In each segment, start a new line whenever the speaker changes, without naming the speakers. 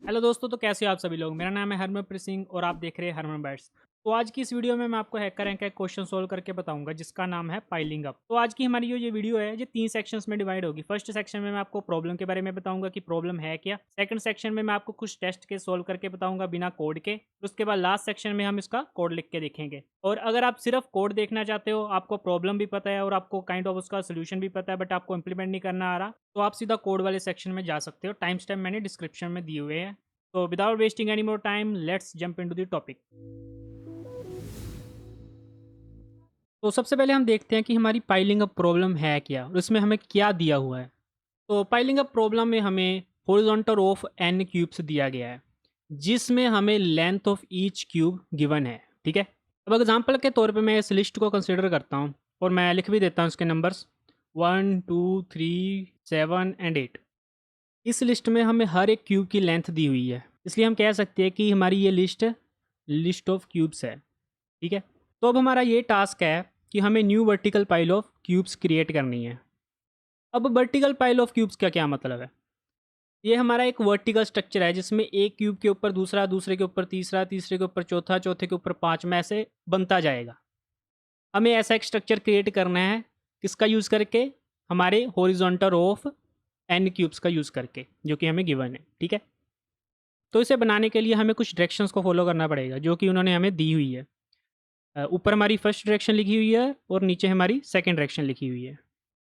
Hello दोस्तों, तो कैसे हो आप सभी लोग। मेरा नाम है हरमनप्रीत सिंह और आप देख रहे हैं हरमन बैट्स। तो आज की इस वीडियो में मैं आपको हैकर रैंक का एक क्वेश्चन सोल्व करके बताऊंगा जिसका नाम है पाइलिंग अप। तो आज की हमारी जो ये वीडियो है ये 3 सेक्शंस में डिवाइड होगी। फर्स्ट सेक्शन में मैं आपको प्रॉब्लम के बारे में बताऊंगा कि प्रॉब्लम है क्या। सेकंड सेक्शन में मैं आपको कुछ टेस्ट के सोल्व करके बताऊंगा बिना कोड के। उसके बाद लास्ट सेक्शन में हम इसका कोड लिख के देखेंगे। और अगर आप सिर्फ कोड देखना चाहते हो, आपको प्रॉब्लम भी पता है और आपको काइंड ऑफ उसका सोल्यूशन भी पता है, बट आपको इंप्लीमेंट नहीं करना आ रहा, तो आप सीधा कोड वाले सेक्शन में जा सकते हो। टाइम स्टैम्प मैंने डिस्क्रिप्शन में दिए हुए हैं। So without wasting any more time, let's jump into the topic. तो सबसे पहले हम देखते हैं कि हमारी पाइलिंग अप प्रॉब्लम है क्या और इसमें हमें क्या दिया हुआ है। तो पाइलिंग अप प्रॉब्लम में हमें horizontal row of n cubes दिया गया है जिसमें हमें length of each cube given है। ठीक है, अब एग्जांपल के तौर पे मैं इस लिस्ट को कंसिडर करता हूँ और मैं लिख भी देता हूँ इसके नंबर्स 1 2 3 7 एंड 8। इस लिस्ट में हमें हर एक क्यूब की लेंथ दी हुई है, इसलिए हम कह सकते हैं कि हमारी ये लिस्ट ऑफ क्यूब्स है। ठीक है, तो अब हमारा ये टास्क है कि हमें new vertical pile of cubes create करनी है। अब वर्टिकल पाइल ऑफ क्यूब्स का क्या मतलब है। ये हमारा एक वर्टिकल स्ट्रक्चर है जिसमें एक क्यूब के ऊपर दूसरा, दूसरे के ऊपर तीसरा, तीसरे के ऊपर चौथा, चौथे के ऊपर पाँचवा, ऐसे बनता जाएगा। हमें ऐसा एक स्ट्रक्चर क्रिएट करना है किसका यूज़ करके, हमारे horizontal row of n cubes का यूज़ करके, जो कि हमें गिवन है। ठीक है, तो इसे बनाने के लिए हमें कुछ डायरेक्शंस को फॉलो करना पड़ेगा जो कि उन्होंने हमें दी हुई है। ऊपर हमारी फर्स्ट डायरेक्शन लिखी हुई है और नीचे हमारी सेकंड डायरेक्शन लिखी हुई है।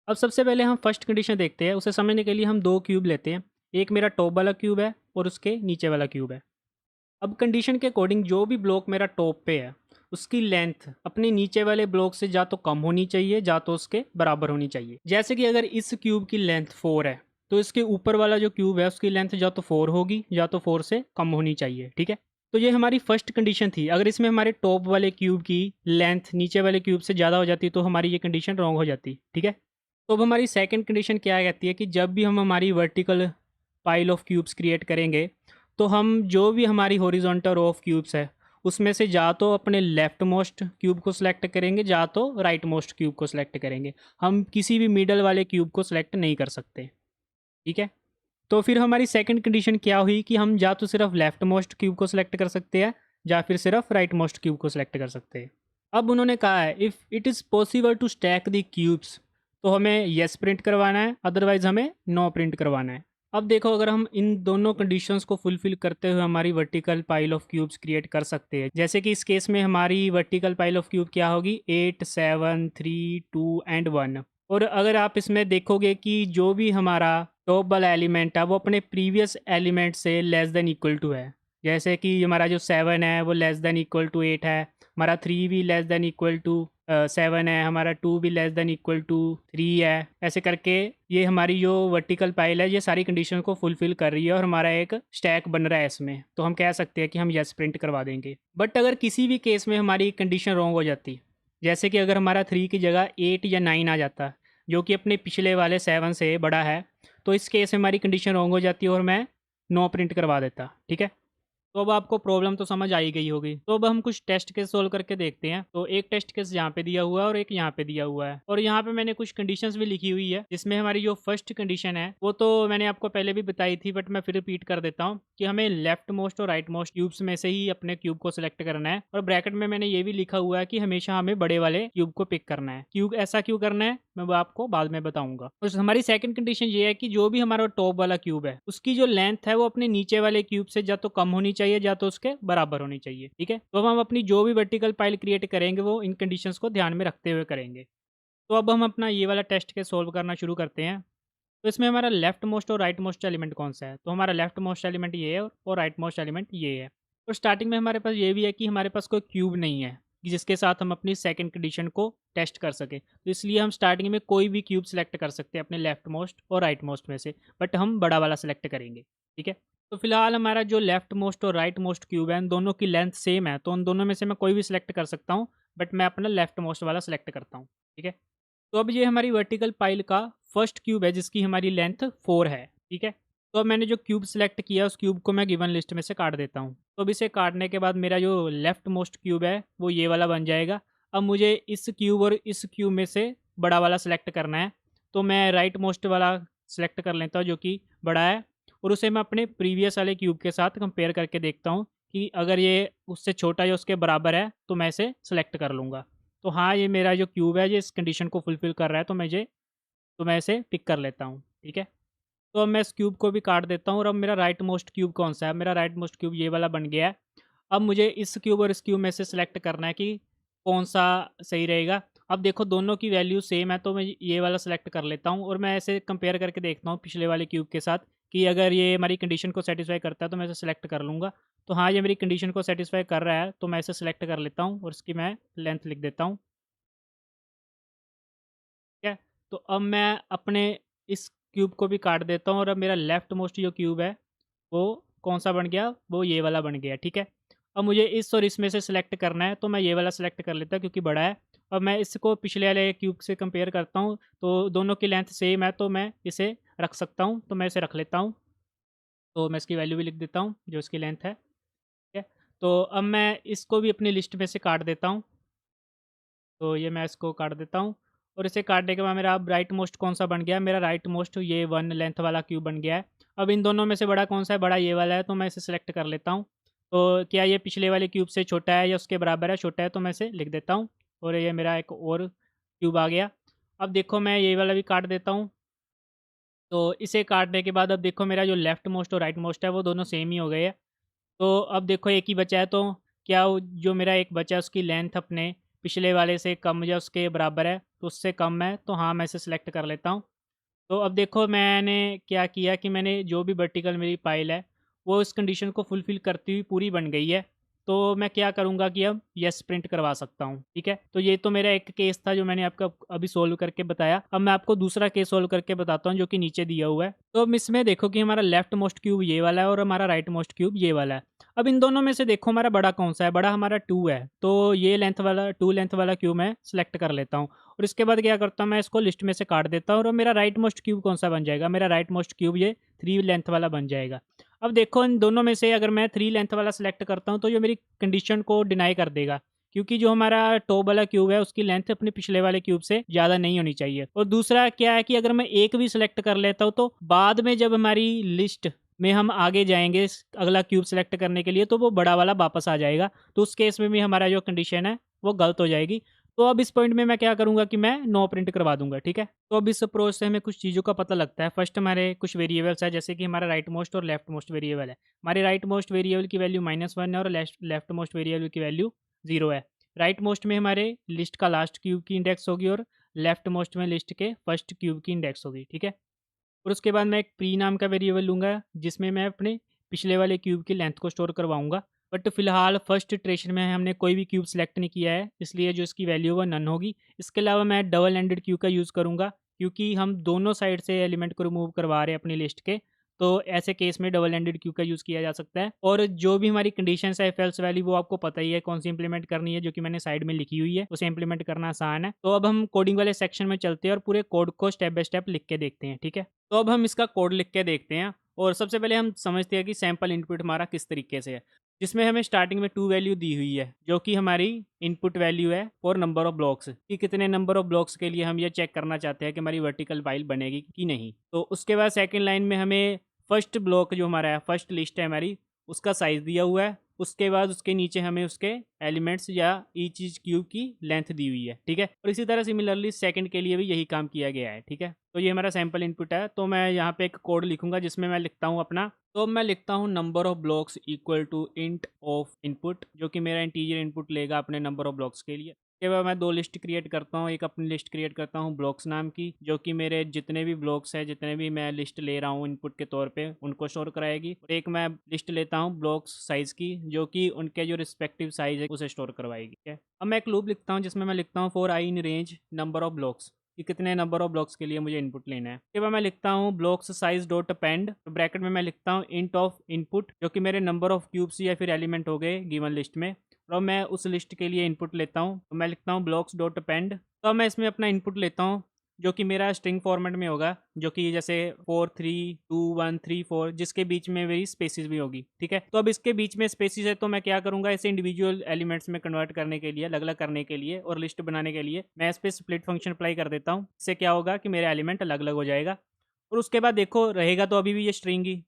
अब सबसे पहले हम फर्स्ट कंडीशन देखते हैं। उसे समझने के लिए हम दो क्यूब लेते हैं, एक मेरा टॉप वाला क्यूब है और उसके नीचे वाला क्यूब है। अब कंडीशन के अकॉर्डिंग जो भी ब्लॉक मेरा टॉप पे है उसकी लेंथ अपने नीचे वाले ब्लॉक से जा तो कम होनी चाहिए, जा तो उसके बराबर होनी चाहिए। जैसे कि अगर इस क्यूब की लेंथ 4 है तो इसके ऊपर वाला जो क्यूब है उसकी लेंथ या तो 4 होगी या तो 4 से कम होनी चाहिए। ठीक है, तो ये हमारी फर्स्ट कंडीशन थी। अगर इसमें हमारे टॉप वाले क्यूब की लेंथ नीचे वाले क्यूब से ज़्यादा हो जाती तो हमारी ये कंडीशन रॉन्ग हो जाती। ठीक है, तो अब हमारी सेकंड कंडीशन क्या कहती है कि जब भी हम हमारी vertical pile of cubes create करेंगे तो हम जो भी हमारी हॉरिजॉन्टल रो ऑफ क्यूब्स है उसमें से जा तो अपने लेफ्ट मोस्ट क्यूब को सिलेक्ट करेंगे, जा तो राइट मोस्ट क्यूब को सिलेक्ट करेंगे। हम किसी भी मिडल वाले क्यूब को सिलेक्ट नहीं कर सकते। ठीक है, तो फिर हमारी सेकंड कंडीशन क्या हुई कि हम जा तो सिर्फ लेफ्ट मोस्ट क्यूब को सिलेक्ट कर सकते हैं या फिर सिर्फ राइट मोस्ट क्यूब को सिलेक्ट कर सकते हैं। अब उन्होंने कहा है if it is possible to stack the cubes, तो हमें येस प्रिंट करवाना है, अदरवाइज हमें नो प्रिंट करवाना है। अब देखो, अगर हम इन दोनों कंडीशंस को फुलफिल करते हुए हमारी vertical pile of cubes create कर सकते हैं। जैसे कि इस केस में हमारी वर्टिकल पाइल ऑफ क्यूब क्या होगी, 8 7 3 2 एंड 1। और अगर आप इसमें देखोगे कि जो भी हमारा टॉप वाला एलिमेंट है वो अपने प्रीवियस एलिमेंट से लेस देन इक्वल टू है। जैसे कि हमारा जो 7 है वो लेस देन इक्वल टू 8 है, हमारा 3 भी लेस देन इक्वल टू 7 है, हमारा 2 भी लेस देन इक्वल टू 3 है। ऐसे करके ये हमारी जो वर्टिकल पाइल है ये सारी कंडीशन को फुलफिल कर रही है और हमारा एक स्टैक बन रहा है इसमें, तो हम कह सकते हैं कि हम यस प्रिंट करवा देंगे। बट अगर किसी भी केस में हमारी कंडीशन रॉन्ग हो जाती, जैसे कि अगर हमारा 3 की जगह 8 या 9 आ जाता जो कि अपने पिछले वाले 7 से बड़ा है, तो इस केस में हमारी कंडीशन रॉन्ग हो जाती है और मैं नो प्रिंट करवा देता। ठीक है, तो अब आपको प्रॉब्लम तो समझ आ ही गई होगी। तो अब हम कुछ टेस्ट केस सोल्व करके देखते हैं। तो एक टेस्ट केस यहाँ पे दिया हुआ है और एक यहाँ पे दिया हुआ है, और यहाँ पे मैंने कुछ कंडीशंस भी लिखी हुई है जिसमें हमारी जो फर्स्ट कंडीशन है वो तो मैंने आपको पहले भी बताई थी, बट मैं फिर रिपीट कर देता हूँ कि हमें लेफ्ट मोस्ट और राइट मोस्ट क्यूब्स में से ही अपने क्यूब को सिलेक्ट करना है। और ब्रैकेट में मैंने ये भी लिखा हुआ है कि हमेशा हमें बड़े वाले क्यूब को पिक करना है। क्यूब ऐसा क्यों करना है मैं वो आपको बाद में बताऊंगा। और हमारी सेकंड कंडीशन ये है कि जो भी हमारा टॉप वाला क्यूब है उसकी जो लेंथ है वो अपने नीचे वाले क्यूब से या तो कम होनी चाहिए या तो उसके बराबर होनी चाहिए। ठीक है, तो अब हम अपनी जो भी वर्टिकल पाइल क्रिएट करेंगे वो इन कंडीशंस को ध्यान में रखते हुए करेंगे। तो अब हम अपना ये वाला टेस्ट के सोल्व करना शुरू करते हैं। तो इसमें हमारा लेफ्ट मोस्ट और राइट मोस्ट एलिमेंट कौन सा है, तो हमारा लेफ्ट मोस्ट एलिमेंट ये है और राइट मोस्ट एलिमेंट ये है। और स्टार्टिंग में हमारे पास ये भी है कि हमारे पास कोई क्यूब नहीं है कि जिसके साथ हम अपनी सेकंड कंडीशन को टेस्ट कर सके, तो इसलिए हम स्टार्टिंग में कोई भी क्यूब सेलेक्ट कर सकते हैं अपने लेफ्ट मोस्ट और राइट मोस्ट में से, बट हम बड़ा वाला सेलेक्ट करेंगे। ठीक है, तो फिलहाल हमारा जो लेफ्ट मोस्ट और राइट मोस्ट क्यूब है उन दोनों की लेंथ सेम है, तो उन दोनों में से मैं कोई भी सिलेक्ट कर सकता हूँ, बट मैं अपना लेफ्ट मोस्ट वाला सेलेक्ट करता हूँ। ठीक है, तो अब ये हमारी वर्टिकल पाइल का फर्स्ट क्यूब है जिसकी हमारी लेंथ 4 है। ठीक है, तो अब मैंने जो क्यूब सेलेक्ट किया उस क्यूब को मैं गिवन लिस्ट में से काट देता हूँ। तो अब इसे काटने के बाद मेरा जो लेफ्ट मोस्ट क्यूब है वो ये वाला बन जाएगा। अब मुझे इस क्यूब और इस क्यूब में से बड़ा वाला सेलेक्ट करना है, तो मैं राइट मोस्ट वाला सेलेक्ट कर लेता हूँ जो कि बड़ा है, और उसे मैं अपने प्रीवियस वाले क्यूब के साथ कंपेयर करके देखता हूँ कि अगर ये उससे छोटा या उसके बराबर है तो मैं इसे सेलेक्ट कर लूँगा। तो हाँ, ये मेरा जो क्यूब है ये इस कंडीशन को फुलफ़िल कर रहा है, तो मैं इसे पिक कर लेता हूँ, ठीक है। तो अब मैं इस क्यूब को भी काट देता हूँ और अब मेरा राइट मोस्ट क्यूब कौन-सा है? मेरा राइट मोस्ट क्यूब ये वाला बन गया है। अब मुझे इस क्यूब और इस क्यूब में से सिलेक्ट करना है कि कौन-सा सही रहेगा। अब देखो दोनों की वैल्यू सेम है तो मैं ये वाला सिलेक्ट कर लेता हूँ और मैं ऐसे कंपेयर करके देखता हूँ पिछले वाले क्यूब के साथ कि अगर ये हमारी कंडीशन को सैटिस्फाई करता है तो मैं इसे सिलेक्ट कर लूँगा। तो हाँ, ये मेरी कंडीशन को सैटिस्फाई कर रहा है तो मैं इसे सिलेक्ट कर लेता हूँ और इसकी मैं लेंथ लिख देता हूँ। ठीक है? तो अब मैं अपने इस क्यूब को भी काट देता हूँ और अब मेरा लेफ्ट मोस्ट जो क्यूब है वो कौन-सा बन गया? वो ये वाला बन गया, ठीक है? अब मुझे इस और इसमें से सिलेक्ट करना है, तो मैं ये वाला सिलेक्ट कर लेता हूँ क्योंकि बड़ा है। अब मैं इसको पिछले वाले क्यूब से कंपेयर करता हूँ, तो दोनों की लेंथ सेम है, तो मैं इसे रख सकता हूँ, तो मैं इसे रख लेता हूँ। तो मैं इसकी वैल्यू भी लिख देता हूँ, जो इसकी लेंथ है, ठीक है? तो अब मैं इसको भी अपनी लिस्ट में से काट देता हूँ। तो ये मैं इसको काट देता हूँ और इसे काटने के बाद मेरा अब राइट मोस्ट कौन-सा बन गया? मेरा राइट मोस्ट ये 1 लेंथ वाला क्यूब बन गया है। अब इन दोनों में से बड़ा कौन-सा है? बड़ा ये वाला है, तो मैं इसे सेलेक्ट कर लेता हूँ। तो क्या ये पिछले वाले क्यूब से छोटा है या उसके बराबर है? छोटा है तो मैं इसे लिख देता हूँ और ये मेरा एक और क्यूब आ गया। अब देखो मैं ये वाला भी काट देता हूँ। तो इसे काटने के बाद अब देखो मेरा जो लेफ्ट मोस्ट और राइट मोस्ट है वो दोनों सेम ही हो गए हैं। तो अब देखो एक ही बचा है, तो क्या वो जो मेरा एक बचा है उसकी लेंथ अपने पिछले वाले से कम या उसके बराबर है? तो उससे कम है, तो हाँ, मैं इसे सिलेक्ट कर लेता हूँ। तो अब देखो मैंने क्या किया कि मैंने जो भी वर्टिकल मेरी पाइल है, वो इस कंडीशन को फुलफ़िल करती हुई पूरी बन गई है। तो मैं क्या करूँगा कि अब येस प्रिंट करवा सकता हूँ, ठीक है? तो ये तो मेरा एक केस था जो मैंने आपको अभी सोल्व करके बताया। अब मैं आपको दूसरा केस सोल्व करके बताता हूँ जो कि नीचे दिया हुआ है। तो अब इसमें देखो कि हमारा लेफ्ट मोस्ट क्यूब ये वाला है और हमारा राइट मोस्ट क्यूब ये वाला है। अब इन दोनों में से देखो हमारा बड़ा कौन-सा है? बड़ा हमारा 2 है। तो ये लेंथ वाला 2 लेंथ वाला क्यूब मैं सेलेक्ट कर लेता हूँ। और इसके बाद क्या करता हूँ, मैं इसको लिस्ट में से काट देता हूँ और मेरा राइट मोस्ट क्यूब कौन-सा बन जाएगा? मेरा राइट मोस्ट क्यूब ये 3 लेंथ वाला बन जाएगा। अब देखो इन दोनों में से अगर मैं 3 लेंथ वाला सेलेक्ट करता हूँ तो ये मेरी कंडीशन को डिनाई कर देगा। क्योंकि जो हमारा टॉप वाला क्यूब है उसकी लेंथ अपने पिछले वाले क्यूब से ज़्यादा नहीं होनी चाहिए। और दूसरा क्या है कि अगर मैं एक भी सेलेक्ट कर लेता हूँ तो बाद में जब हमारी लिस्ट में हम आगे जाएँगे अगला क्यूब सेलेक्ट करने के लिए तो वो बड़ा वाला वापस आ जाएगा। तो उस केस में भी हमारा जो कंडीशन है वो गलत हो जाएगी। तो अब इस पॉइंट में मैं क्या करूँगा कि मैं नो प्रिंट करवा दूँगा, ठीक है? तो अब इस अप्रोच से हमें कुछ चीज़ों का पता लगता है। फर्स्ट हमारे कुछ वेरिएबल्स हैं जैसे कि हमारा राइट मोस्ट और लेफ्ट मोस्ट वेरिएबल है। हमारे राइट मोस्ट वेरिएबल की वैल्यू -1 है और लेफ्ट मोस्ट वेरिएबल की वैल्यू 0 है। राइट मोस्ट में हमारे लिस्ट का लास्ट क्यूब की इंडेक्स होगी और लेफ्ट मोस्ट में लिस्ट के फर्स्ट क्यूब की इंडेक्स होगी, ठीक है? और उसके बाद मैं एक प्री नाम का वेरिएबल लूँगा जिसमें मैं अपने पिछले वाले क्यूब की लेंथ को स्टोर करवाऊँगा। बट फ़िलहाल फर्स्ट इटरेशन में हमने कोई भी क्यूब सेलेक्ट नहीं किया है, इसलिए जो इसकी वैल्यू है वो नन होगी। इसके अलावा मैं डबल एंडेड क्यूब का यूज़ करूँगा क्योंकि हम दोनों साइड से एलिमेंट को रिमूव करवा रहे हैं अपनी लिस्ट के, तो ऐसे केस में डबल एंडेड क्यूब का यूज़ किया जा सकता है। और जो भी हमारी कंडीशंस है इफ एल्स वाली वो आपको पता ही है कौन सी इंप्लीमेंट करनी है, जो कि मैंने साइड में लिखी हुई है, उसे इंप्लीमेंट करना आसान है। तो अब हम कोडिंग वाले सेक्शन में चलते हैं और पूरे कोड को स्टेप बाय स्टेप लिख के देखते हैं, ठीक है? तो अब हम इसका कोड लिख के देखते हैं और सबसे पहले हम समझते हैं कि सैंपल इनपुट हमारा किस तरीके से है। जिसमें हमें स्टार्टिंग में 2 वैल्यू दी हुई है, जो कि हमारी इनपुट वैल्यू है और नंबर ऑफ ब्लॉक्स कि कितने नंबर ऑफ ब्लॉक्स के लिए हम ये चेक करना चाहते हैं कि हमारी वर्टिकल फाइल बनेगी कि नहीं। तो उसके बाद सेकंड लाइन में हमें फर्स्ट ब्लॉक जो हमारा है, फर्स्ट लिस्ट है हमारी, उसका साइज़ दिया हुआ है। उसके बाद उसके नीचे हमें उसके एलिमेंट्स या ईच चीज क्यूब की लेंथ दी हुई है, ठीक है? और इसी तरह सिमिलरली सेकंड के लिए भी यही काम किया गया है, ठीक है? तो ये हमारा सैंपल इनपुट है। तो मैं यहाँ पे एक कोड लिखूंगा जिसमें मैं लिखता हूँ अपना, तो मैं लिखता हूँ number of blocks equal to int of input, जो कि मेरा इंटीजर इनपुट लेगा अपने नंबर ऑफ ब्लॉक्स के लिए। उसके बाद मैं 2 लिस्ट क्रिएट करता हूँ। एक अपनी लिस्ट क्रिएट करता हूँ ब्लॉक्स नाम की, जो कि मेरे जितने भी ब्लॉक्स हैं, जितने भी मैं लिस्ट ले रहा हूँ इनपुट के तौर पे, उनको स्टोर कराएगी। और एक मैं लिस्ट लेता हूँ ब्लॉक्स साइज़ की, जो कि उनके जो रिस्पेक्टिव साइज़ है उसे स्टोर करवाएगी, ठीक है? अब मैं एक लूप लिखता हूँ जिसमें मैं लिखता हूँ for I in range number of blocks, कि कितने नंबर ऑफ ब्लॉक्स के लिए मुझे इनपुट लेना है। उसके बाद मैं लिखता हूँ ब्लॉक्स साइज डॉट अपेंड, तो ब्रैकेट में मैं लिखता हूँ इंट ऑफ इनपुट, जो कि मेरे नंबर ऑफ क्यूब्स या फिर एलिमेंट हो गए गिवन लिस्ट में। और मैं उस लिस्ट के लिए इनपुट लेता हूँ, तो मैं लिखता हूँ ब्लॉक्स डॉट अपेंड। तो मैं इसमें अपना इनपुट लेता हूँ जो कि मेरा स्ट्रिंग फॉर्मेट में होगा, जो कि जैसे 4 3 2 1 3 4, जिसके बीच में मेरी स्पेसिस भी होगी, ठीक है? तो अब इसके बीच में स्पेसिस है तो मैं क्या करूंगा, इसे इंडिविजुअल एलिमेंट्स में कन्वर्ट करने के लिए, अलग अलग करने के लिए और लिस्ट बनाने के लिए मैं इस पर स्प्लिट फंक्शन अप्लाई कर देता हूँ। इससे क्या होगा कि मेरा एलिमेंट अलग अलग हो जाएगा। और उसके बाद देखो रहेगा तो अभी भी ये स्ट्रिंग ही,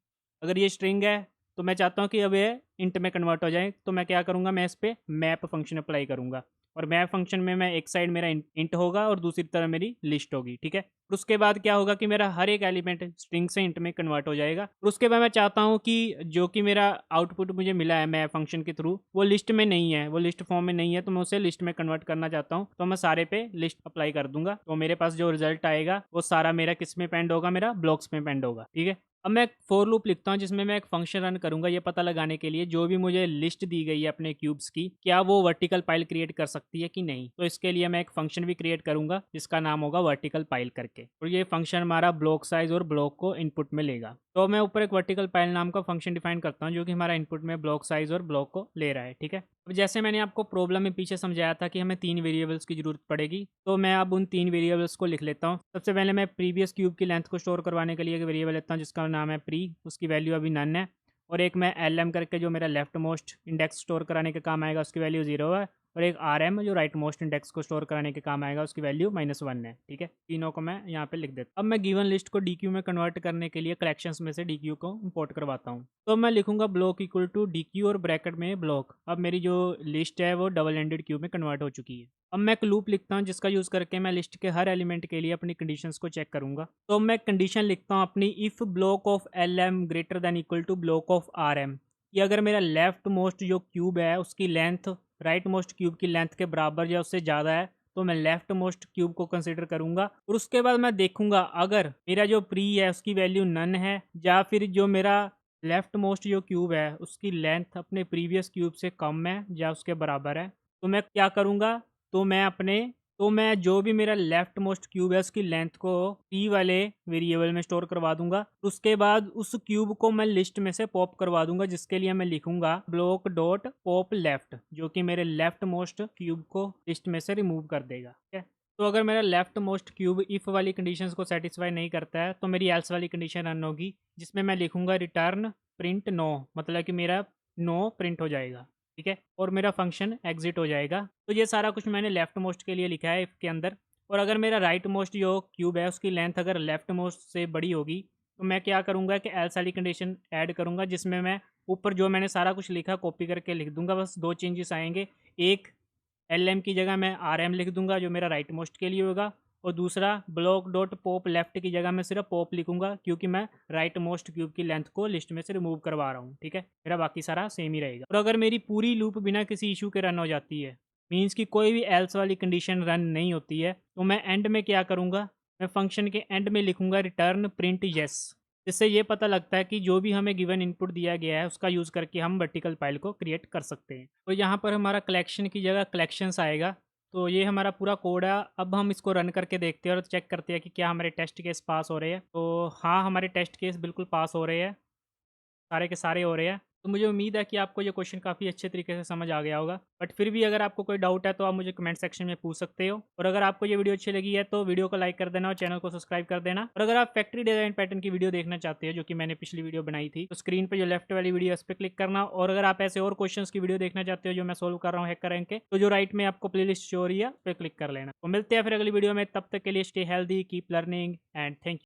अगर ये स्ट्रिंग है तो मैं चाहता हूँ कि अब ये इंट में कन्वर्ट हो जाए, तो मैं क्या करूँगा, मैं इस पे मैप फंक्शन अप्लाई करूँगा। और मैप फंक्शन में मैं एक साइड मेरा इंट होगा और दूसरी तरफ मेरी लिस्ट होगी, ठीक है। और उसके बाद क्या होगा कि मेरा हर एक एलिमेंट स्ट्रिंग से इंट में कन्वर्ट हो जाएगा। और उसके बाद मैं चाहता हूँ कि जो कि मेरा आउटपुट मुझे मिला है मैप फंक्शन के थ्रू, वो लिस्ट में नहीं है, वो लिस्ट फॉर्म में नहीं है, तो मैं उसे लिस्ट में कन्वर्ट करना चाहता हूँ। तो मैं सारे पे लिस्ट अप्लाई कर दूंगा, तो मेरे पास जो रिजल्ट आएगा वो सारा मेरा किस में पेंड होगा, मेरा ब्लॉक्स में पेंड होगा, ठीक है। अब मैं एक फॉर लूप लिखता हूँ जिसमें मैं एक फंक्शन रन करूंगा ये पता लगाने के लिए जो भी मुझे लिस्ट दी गई है अपने क्यूब्स की, क्या वो वर्टिकल पाइल क्रिएट कर सकती है कि नहीं। तो इसके लिए मैं एक फंक्शन भी क्रिएट करूंगा जिसका नाम होगा वर्टिकल पाइल करके, और ये फंक्शन हमारा ब्लॉक साइज और ब्लॉक को इनपुट में लेगा। तो मैं ऊपर एक वर्टिकल पाइल नाम का फंक्शन डिफाइन करता हूँ जो कि हमारा इनपुट में ब्लॉक साइज और ब्लॉक को ले रहा है, ठीक है। अब जैसे मैंने आपको प्रॉब्लम में पीछे समझाया था कि हमें 3 वेरिएबल्स की जरूरत पड़ेगी, तो मैं अब उन 3 वेरिएबल्स को लिख लेता हूँ। सबसे पहले मैं प्रीवियस क्यूब की लेंथ को स्टोर करवाने के लिए एक वेरिएबल लेता हूँ जिसका नाम है प्री, उसकी वैल्यू अभी नन है। और एक मैं एल एम करके जो मेरा लेफ्ट मोस्ट इंडेक्स स्टोर कराने के काम आएगा उसकी वैल्यू 0 है। और एक आर एम जो राइट मोस्ट इंडेक्स को स्टोर कराने के काम आएगा उसकी वैल्यू -1 है, ठीक है। तीनों को मैं यहाँ पे लिख देता हूँ। अब मैं गिवन लिस्ट को डी क्यू में कन्वर्ट करने के लिए कलेक्शंस में से डी क्यू को इंपोर्ट करवाता हूँ। तो मैं लिखूंगा block equal to D Q और ब्रैकेट में ब्लॉक। अब मेरी जो लिस्ट है वो डबल एंडेड क्यू में कन्वर्ट हो चुकी है। अब मैं एक लूप लिखता हूँ जिसका यूज़ करके मैं लिस्ट के हर एलिमेंट के लिए अपनी कंडीशंस को चेक करूंगा। तो मैं कंडीशन लिखता हूँ अपनी, if block of L M greater than equal to block of R M, कि अगर मेरा लेफ्ट मोस्ट जो क्यूब है उसकी लेंथ राइट मोस्ट क्यूब की लेंथ के बराबर या उससे ज़्यादा है तो मैं लेफ्ट मोस्ट क्यूब को कंसिडर करूंगा। और उसके बाद मैं देखूंगा अगर मेरा जो प्री है उसकी वैल्यू नन है, या फिर जो मेरा लेफ्ट मोस्ट जो क्यूब है उसकी लेंथ अपने प्रीवियस क्यूब से कम है या उसके बराबर है, तो मैं क्या करूँगा, तो मैं जो भी मेरा लेफ्ट मोस्ट क्यूब है उसकी लेंथ को p वाले वेरिएबल में स्टोर करवा दूंगा। उसके बाद उस क्यूब को मैं लिस्ट में से पॉप करवा दूंगा जिसके लिए मैं लिखूंगा ब्लॉक डॉट पॉप लेफ्ट, जो कि मेरे लेफ्ट मोस्ट क्यूब को लिस्ट में से रिमूव कर देगा, ठीक है। तो अगर मेरा लेफ्ट मोस्ट क्यूब इफ़ वाली कंडीशंस को सेटिस्फाई नहीं करता है तो मेरी एल्स वाली कंडीशन रन होगी जिसमें मैं लिखूंगा रिटर्न प्रिंट नो, मतलब कि मेरा नो प्रिंट हो जाएगा, ठीक है। और मेरा फंक्शन एग्जिट हो जाएगा। तो ये सारा कुछ मैंने लेफ्ट मोस्ट के लिए लिखा है इफ़ के अंदर। और अगर मेरा राइट मोस्ट जो क्यूब है उसकी लेंथ अगर लेफ्ट मोस्ट से बड़ी होगी तो मैं क्या करूँगा कि एल्स वाली कंडीशन ऐड करूँगा जिसमें मैं ऊपर जो मैंने सारा कुछ लिखा कॉपी करके लिख दूंगा। बस 2 चेंजेस आएंगे, एक एल एम की जगह मैं आर एम लिख दूंगा जो मेरा राइट मोस्ट के लिए होगा, और दूसरा ब्लॉक डॉट पॉप लेफ्ट की जगह मैं सिर्फ पॉप लिखूंगा क्योंकि मैं राइट मोस्ट क्यूब की लेंथ को लिस्ट में से रिमूव करवा रहा हूँ, ठीक है। मेरा बाकी सारा सेम ही रहेगा। और अगर मेरी पूरी लूप बिना किसी इशू के रन हो जाती है, मीन्स कि कोई भी एल्स वाली कंडीशन रन नहीं होती है, तो मैं एंड में क्या करूँगा, मैं फंक्शन के एंड में लिखूंगा रिटर्न प्रिंट येस, जिससे ये पता लगता है कि जो भी हमें गिवन इनपुट दिया गया है उसका यूज़ करके हम वर्टिकल फाइल को क्रिएट कर सकते हैं। तो यहाँ पर हमारा कलेक्शन की जगह कलेक्शंस आएगा। तो ये हमारा पूरा कोड है। अब हम इसको रन करके देखते हैं और चेक करते हैं कि क्या हमारे टेस्ट केस पास हो रहे हैं। तो हाँ, हमारे टेस्ट केस बिल्कुल पास हो रहे हैं, सारे के सारे हो रहे हैं। तो मुझे उम्मीद है कि आपको ये क्वेश्चन काफ़ी अच्छे तरीके से समझ आ गया होगा। बट फिर भी अगर आपको कोई डाउट है तो आप मुझे कमेंट सेक्शन में पूछ सकते हो। और अगर आपको ये वीडियो अच्छी लगी है तो वीडियो को लाइक कर देना और चैनल को सब्सक्राइब कर देना। और अगर आप फैक्ट्री डिजाइन पैटर्न की वीडियो देखना चाहते हो जो कि मैंने पिछली वीडियो बनाई थी, तो स्क्रीन पर जो लेफ्ट वाली वीडियो है उस पर क्लिक करना। और अगर आप ऐसे और क्वेश्चन की वीडियो देखना चाहते हो जो मैं सोल्व कर रहा हूँ हैकर रैंक के, तो जो राइट में आपको प्ले लिस्ट शो हो रही है उस पर क्लिक कर लेना। तो मिलते हैं फिर अगली वीडियो में, तब तक के लिए stay healthy, keep learning and thank you.